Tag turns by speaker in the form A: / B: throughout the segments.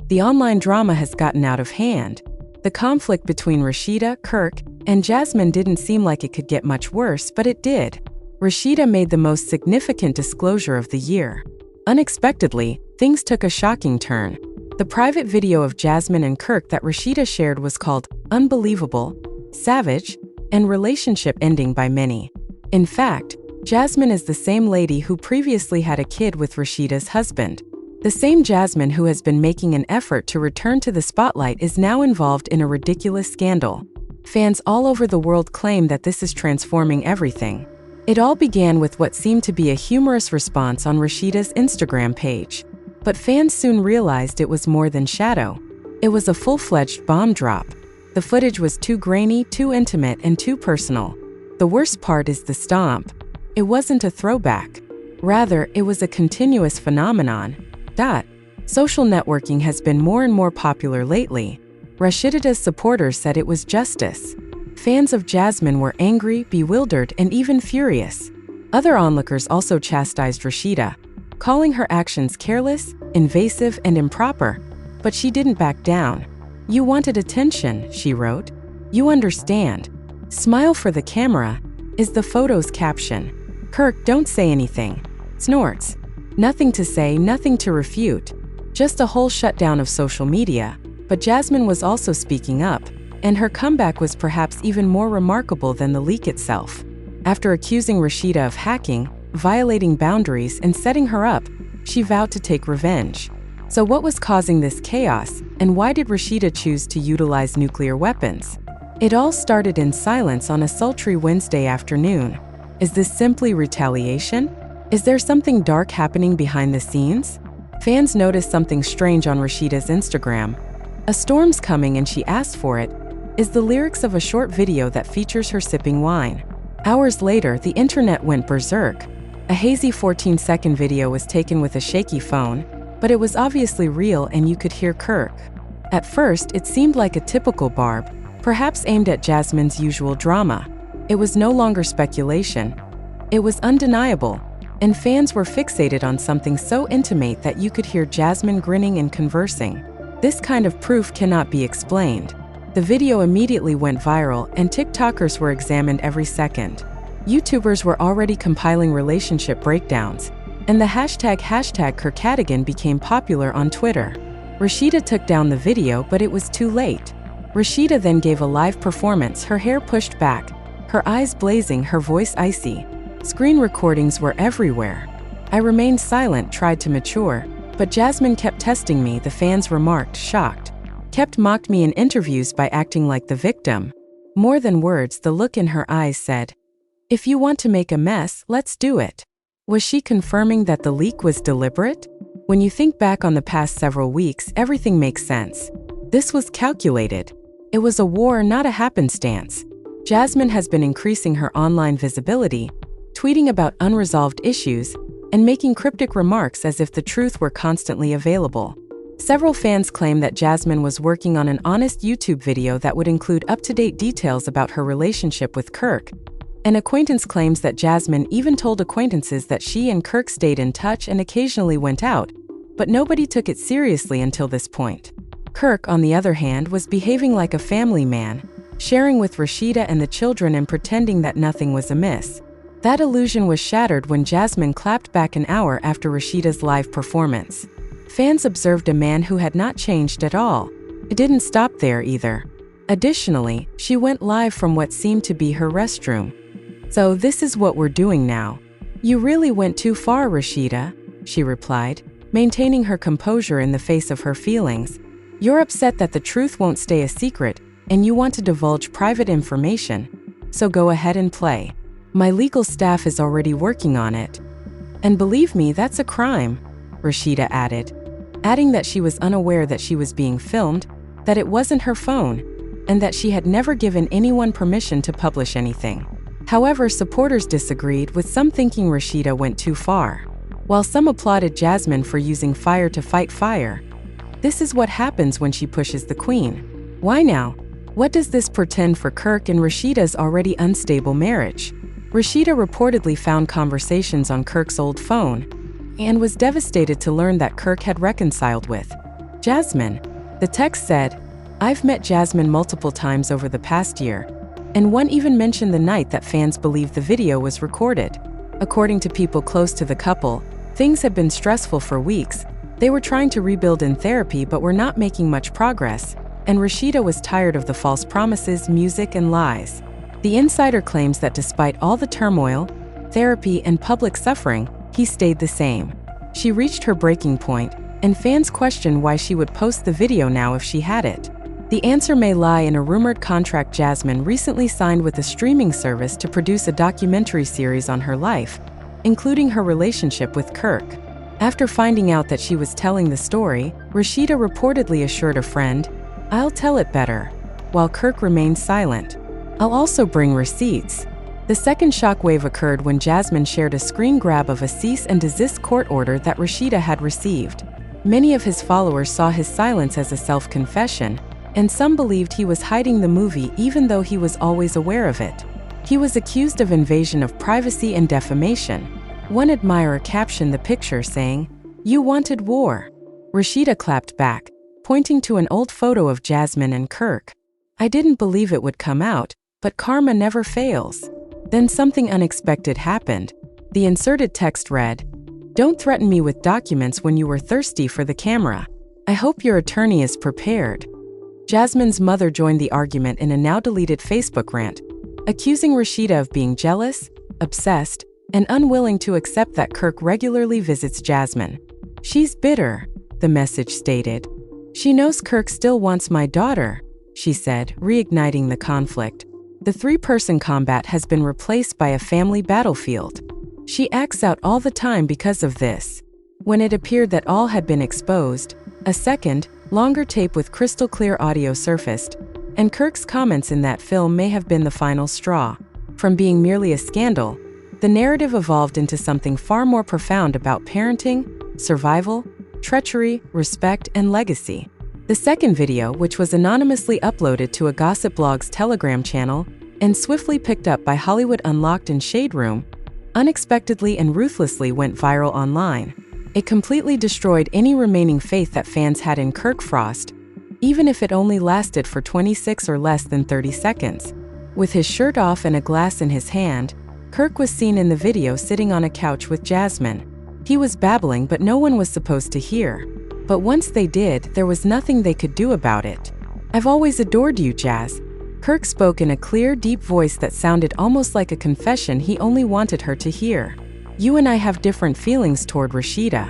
A: The online drama has gotten out of hand. The conflict between Rasheeda, Kirk, and Jasmine didn't seem like it could get much worse, but it did. Rasheeda made the most significant disclosure of the year. Unexpectedly, things took a shocking turn. The private video of Jasmine and Kirk that Rasheeda shared was called "Unbelievable," "Savage," and "Relationship Ending" by many. In fact, Jasmine is the same lady who previously had a kid with Rasheeda's husband. The same Jasmine who has been making an effort to return to the spotlight is now involved in a ridiculous scandal. Fans all over the world claim that this is transforming everything. It all began with what seemed to be a humorous response on Rasheeda's Instagram page. But fans soon realized it was more than shadow. It was a full-fledged bomb drop. The footage was too grainy, too intimate, and too personal. The worst part is the stomp. It wasn't a throwback. Rather, it was a continuous phenomenon. Social networking has been more and more popular lately. Rasheeda's supporters said it was justice. Fans of Jasmine were angry, bewildered, and even furious. Other onlookers also chastised Rasheeda, calling her actions careless, invasive, and improper. But she didn't back down. "You wanted attention," she wrote. "You understand. Smile for the camera," is the photo's caption. Kirk, "Don't say anything," snorts. Nothing to say, nothing to refute. Just a whole shutdown of social media. But Jasmine was also speaking up, and her comeback was perhaps even more remarkable than the leak itself. After accusing Rasheeda of hacking, violating boundaries, and setting her up, she vowed to take revenge. So what was causing this chaos, and why did Rasheeda choose to utilize nuclear weapons? It all started in silence on a sultry Wednesday afternoon. Is this simply retaliation? Is there something dark happening behind the scenes? Fans noticed something strange on Rasheeda's Instagram. "A storm's coming and she asked for it," is the lyrics of a short video that features her sipping wine. Hours later, the internet went berserk. A hazy 14-second video was taken with a shaky phone, but it was obviously real and you could hear Kirk. At first, it seemed like a typical barb, perhaps aimed at Jasmine's usual drama. It was no longer speculation. It was undeniable. And fans were fixated on something so intimate that you could hear Jasmine grinning and conversing. This kind of proof cannot be explained. The video immediately went viral, and TikTokers were examined every second. YouTubers were already compiling relationship breakdowns, and the hashtag #Kirkadigan became popular on Twitter. Rasheeda took down the video, but it was too late. Rasheeda then gave a live performance, her hair pushed back, her eyes blazing, her voice icy. Screen recordings were everywhere. "I remained silent, tried to mature, but Jasmine kept testing me," the fans remarked, shocked. "Kept mocked me in interviews by acting like the victim." More than words, the look in her eyes said, "If you want to make a mess, let's do it." Was she confirming that the leak was deliberate? When you think back on the past several weeks, everything makes sense. This was calculated. It was a war, not a happenstance. Jasmine has been increasing her online visibility, tweeting about unresolved issues, and making cryptic remarks as if the truth were constantly available. Several fans claim that Jasmine was working on an honest YouTube video that would include up-to-date details about her relationship with Kirk. An acquaintance claims that Jasmine even told acquaintances that she and Kirk stayed in touch and occasionally went out, but nobody took it seriously until this point. Kirk, on the other hand, was behaving like a family man, sharing with Rasheeda and the children and pretending that nothing was amiss. That illusion was shattered when Jasmine clapped back an hour after Rasheeda's live performance. Fans observed a man who had not changed at all. It didn't stop there either. Additionally, she went live from what seemed to be her restroom. "So this is what we're doing now." "You really went too far, Rasheeda," she replied, maintaining her composure in the face of her feelings. "You're upset that the truth won't stay a secret, and you want to divulge private information. So go ahead and play. My legal staff is already working on it. And believe me, that's a crime," Rasheeda added, adding that she was unaware that she was being filmed, that it wasn't her phone, and that she had never given anyone permission to publish anything. However, supporters disagreed, with some thinking Rasheeda went too far, while some applauded Jasmine for using fire to fight fire. This is what happens when she pushes the queen. Why now? What does this portend for Kirk and Rasheeda's already unstable marriage? Rasheeda reportedly found conversations on Kirk's old phone and was devastated to learn that Kirk had reconciled with Jasmine. The text said, "I've met Jasmine multiple times over the past year," and one even mentioned the night that fans believed the video was recorded. According to people close to the couple, things had been stressful for weeks. They were trying to rebuild in therapy but were not making much progress, and Rasheeda was tired of the false promises, music, and lies. The insider claims that despite all the turmoil, therapy, and public suffering, he stayed the same. She reached her breaking point, and fans questioned why she would post the video now if she had it. The answer may lie in a rumored contract Jasmine recently signed with a streaming service to produce a documentary series on her life, including her relationship with Kirk. After finding out that she was telling the story, Rasheeda reportedly assured a friend, "I'll tell it better," while Kirk remained silent. "I'll also bring receipts." The second shockwave occurred when Jasmine shared a screen grab of a cease and desist court order that Rasheeda had received. Many of his followers saw his silence as a self-confession, and some believed he was hiding the movie even though he was always aware of it. He was accused of invasion of privacy and defamation. One admirer captioned the picture saying, "You wanted war." Rasheeda clapped back, pointing to an old photo of Jasmine and Kirk. "I didn't believe it would come out, but karma never fails." Then something unexpected happened. The inserted text read, "Don't threaten me with documents when you were thirsty for the camera. I hope your attorney is prepared." Jasmine's mother joined the argument in a now-deleted Facebook rant, accusing Rasheeda of being jealous, obsessed, and unwilling to accept that Kirk regularly visits Jasmine. "She's bitter," the message stated. "She knows Kirk still wants my daughter," she said, reigniting the conflict. The three-person combat has been replaced by a family battlefield. "She acts out all the time because of this." When it appeared that all had been exposed, a second, longer tape with crystal-clear audio surfaced, and Kirk's comments in that film may have been the final straw. From being merely a scandal, the narrative evolved into something far more profound about parenting, survival, treachery, respect, and legacy. The second video, which was anonymously uploaded to a gossip blog's Telegram channel and swiftly picked up by Hollywood Unlocked and Shade Room, unexpectedly and ruthlessly went viral online. It completely destroyed any remaining faith that fans had in Kirk Frost, even if it only lasted for 26 or less than 30 seconds. With his shirt off and a glass in his hand, Kirk was seen in the video sitting on a couch with Jasmine. He was babbling, but no one was supposed to hear. But once they did, there was nothing they could do about it. "I've always adored you, Jazz." Kirk spoke in a clear, deep voice that sounded almost like a confession he only wanted her to hear. "You and I have different feelings toward Rasheeda."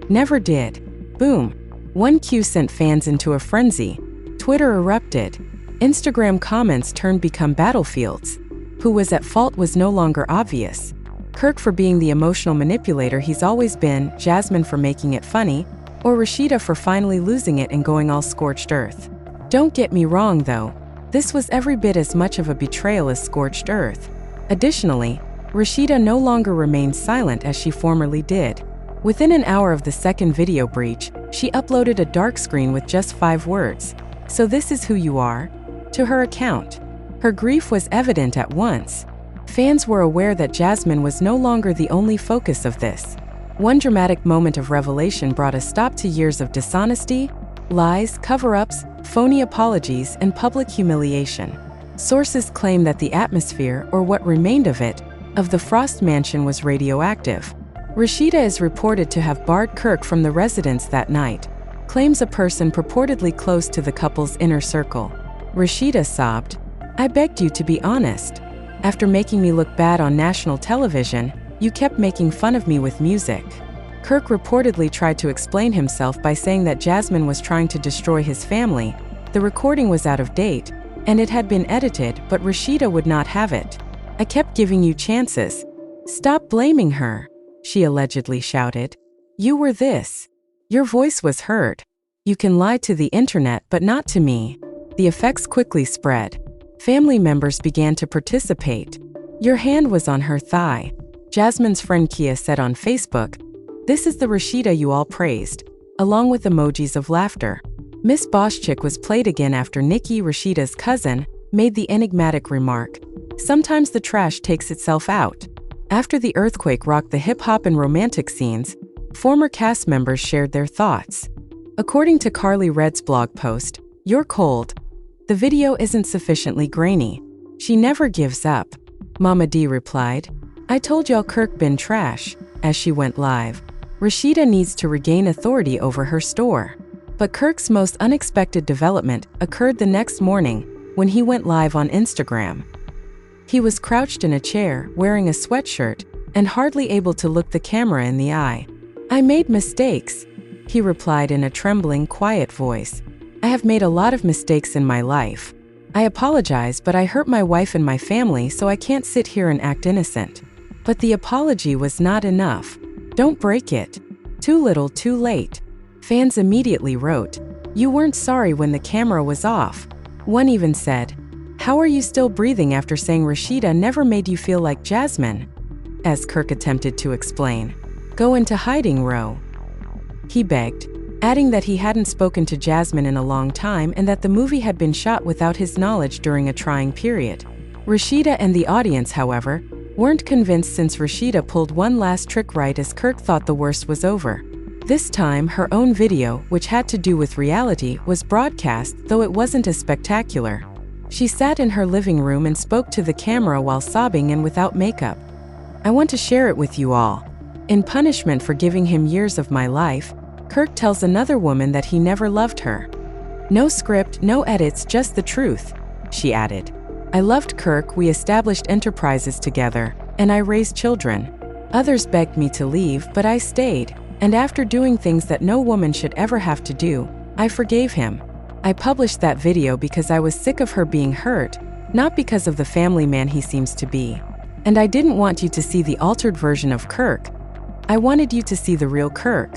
A: "Never did." Boom. One cue sent fans into a frenzy. Twitter erupted. Instagram comments become battlefields. Who was at fault was no longer obvious. Kirk for being the emotional manipulator he's always been, Jasmine for making it funny, or Rasheeda for finally losing it and going all scorched earth. Don't get me wrong though, this was every bit as much of a betrayal as scorched earth. Additionally, Rasheeda no longer remained silent as she formerly did. Within an hour of the second video breach, she uploaded a dark screen with just 5 words, "So this is who you are?" to her account. Her grief was evident at once. Fans were aware that Jasmine was no longer the only focus of this. One dramatic moment of revelation brought a stop to years of dishonesty, lies, cover-ups, phony apologies, and public humiliation. Sources claim that the atmosphere, or what remained of it, of the Frost mansion was radioactive. Rasheeda is reported to have barred Kirk from the residence that night, claims a person purportedly close to the couple's inner circle. Rasheeda sobbed, "I begged you to be honest. After making me look bad on national television, you kept making fun of me with music." Kirk reportedly tried to explain himself by saying that Jasmine was trying to destroy his family. The recording was out of date, and it had been edited, but Rasheeda would not have it. "I kept giving you chances. Stop blaming her," she allegedly shouted. "You were this. Your voice was heard. You can lie to the internet, but not to me." The effects quickly spread. Family members began to participate. "Your hand was on her thigh," Jasmine's friend Kia said on Facebook. "This is the Rasheeda you all praised," along with emojis of laughter. Miss Boschchick was played again after Nikki, Rasheeda's cousin, made the enigmatic remark, "Sometimes the trash takes itself out." After the earthquake rocked the hip-hop and romantic scenes, former cast members shared their thoughts. According to Carly Red's blog post, "You're cold. The video isn't sufficiently grainy. She never gives up." Mama D replied, "I told y'all Kirk been trash," as she went live. Rasheeda needs to regain authority over her store. But Kirk's most unexpected development occurred the next morning when he went live on Instagram. He was crouched in a chair, wearing a sweatshirt, and hardly able to look the camera in the eye. "I made mistakes," he replied in a trembling, quiet voice. "I have made a lot of mistakes in my life. I apologize, but I hurt my wife and my family, so I can't sit here and act innocent." But the apology was not enough. "Don't break it. Too little, too late." Fans immediately wrote, "You weren't sorry when the camera was off." One even said, "How are you still breathing after saying Rasheeda never made you feel like Jasmine?" As Kirk attempted to explain, "Go into hiding, Ro," he begged, adding that he hadn't spoken to Jasmine in a long time and that the movie had been shot without his knowledge during a trying period. Rasheeda and the audience, however, weren't convinced since Rasheeda pulled one last trick right as Kirk thought the worst was over. This time, her own video, which had to do with reality, was broadcast, though it wasn't as spectacular. She sat in her living room and spoke to the camera while sobbing and without makeup. "I want to share it with you all. In punishment for giving him years of my life," Kirk tells another woman that he never loved her. "No script, no edits, just the truth," she added. "I loved Kirk, we established enterprises together, and I raised children. Others begged me to leave, but I stayed. And after doing things that no woman should ever have to do, I forgave him. I published that video because I was sick of her being hurt, not because of the family man he seems to be. And I didn't want you to see the altered version of Kirk. I wanted you to see the real Kirk."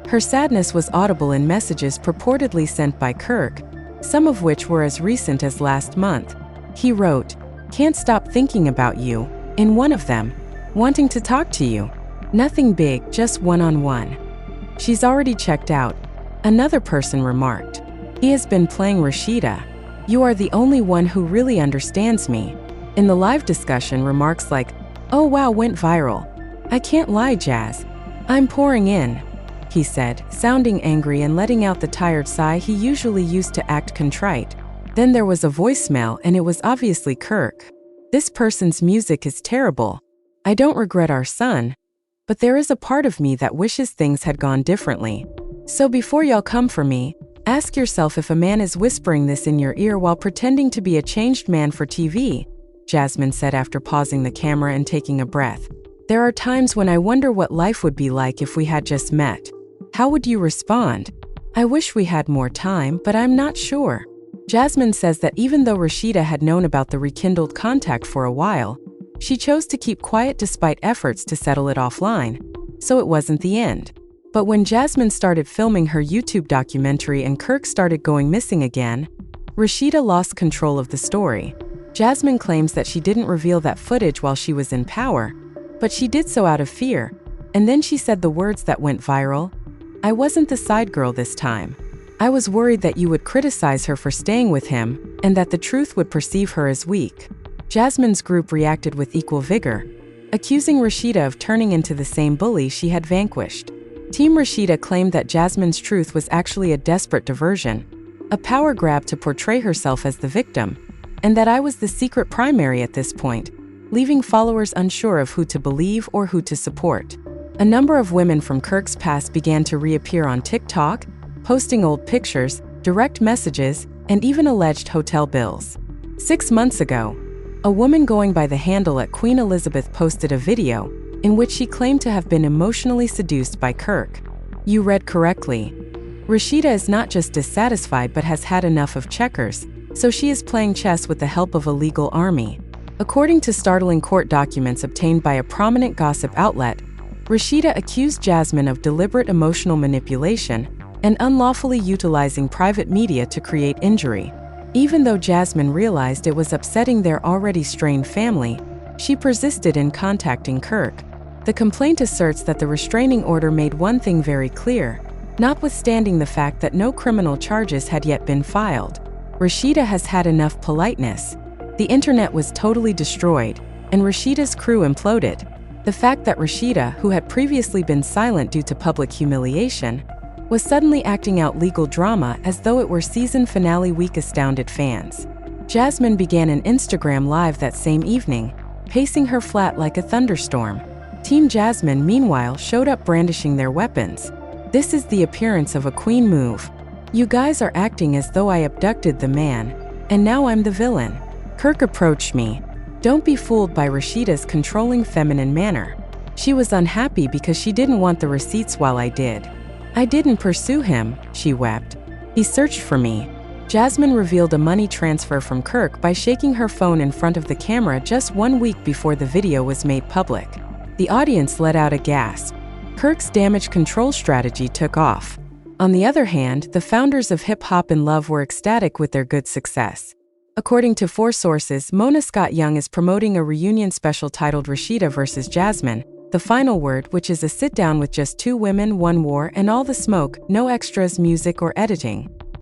A: Her sadness was audible in messages purportedly sent by Kirk, some of which were as recent as last month. He wrote, "Can't stop thinking about you," in one of them, "wanting to talk to you. Nothing big, just one-on-one." "She's already checked out," another person remarked. "He has been playing Rasheeda. You are the only one who really understands me." In the live discussion, remarks like, "Oh wow, went viral. I can't lie, Jazz. I'm pouring in," he said, sounding angry and letting out the tired sigh he usually used to act contrite. Then there was a voicemail and it was obviously Kirk. "This person's music is terrible. I don't regret our son, but there is a part of me that wishes things had gone differently. So before y'all come for me, ask yourself if a man is whispering this in your ear while pretending to be a changed man for TV," Jasmine said after pausing the camera and taking a breath. "There are times when I wonder what life would be like if we had just met. How would you respond? I wish we had more time, but I'm not sure." Jasmine says that even though Rasheeda had known about the rekindled contact for a while, she chose to keep quiet despite efforts to settle it offline, so it wasn't the end. But when Jasmine started filming her YouTube documentary and Kirk started going missing again, Rasheeda lost control of the story. Jasmine claims that she didn't reveal that footage while she was in power, but she did so out of fear, and then she said the words that went viral, "I wasn't the side girl this time. I was worried that you would criticize her for staying with him and that the truth would perceive her as weak." Jasmine's group reacted with equal vigor, accusing Rasheeda of turning into the same bully she had vanquished. Team Rasheeda claimed that Jasmine's truth was actually a desperate diversion, a power grab to portray herself as the victim, and that I was the secret primary at this point, leaving followers unsure of who to believe or who to support. A number of women from Kirk's past began to reappear on TikTok, posting old pictures, direct messages, and even alleged hotel bills. 6 months ago, a woman going by the handle at Queen Elizabeth posted a video in which she claimed to have been emotionally seduced by Kirk. You read correctly. Rasheeda is not just dissatisfied but has had enough of checkers, so she is playing chess with the help of a legal army. According to startling court documents obtained by a prominent gossip outlet, Rasheeda accused Jasmine of deliberate emotional manipulation and unlawfully utilizing private media to create injury. Even though Jasmine realized it was upsetting their already strained family, she persisted in contacting Kirk. The complaint asserts that the restraining order made one thing very clear, notwithstanding the fact that no criminal charges had yet been filed. Rasheeda has had enough politeness. The internet was totally destroyed, and Rasheeda's crew imploded. The fact that Rasheeda, who had previously been silent due to public humiliation, was suddenly acting out legal drama as though it were season finale week. Astounded fans. Jasmine began an Instagram live that same evening, pacing her flat like a thunderstorm. Team Jasmine, meanwhile, showed up brandishing their weapons. This is the appearance of a queen move. You guys are acting as though I abducted the man, and now I'm the villain. Kirk approached me. Don't be fooled by Rasheeda's controlling feminine manner. She was unhappy because she didn't want the receipts while I did. I didn't pursue him, she wept. He searched for me. Jasmine revealed a money transfer from Kirk by shaking her phone in front of the camera just 1 week before the video was made public. The audience let out a gasp. Kirk's damage control strategy took off. On the other hand, the founders of Hip Hop in Love were ecstatic with their good success. According to 4 sources, Mona Scott Young is promoting a reunion special titled Rasheeda vs. Jasmine, The Final Word, which is a sit-down with just 2 women, 1 war, and all the smoke, no extras, music, or editing.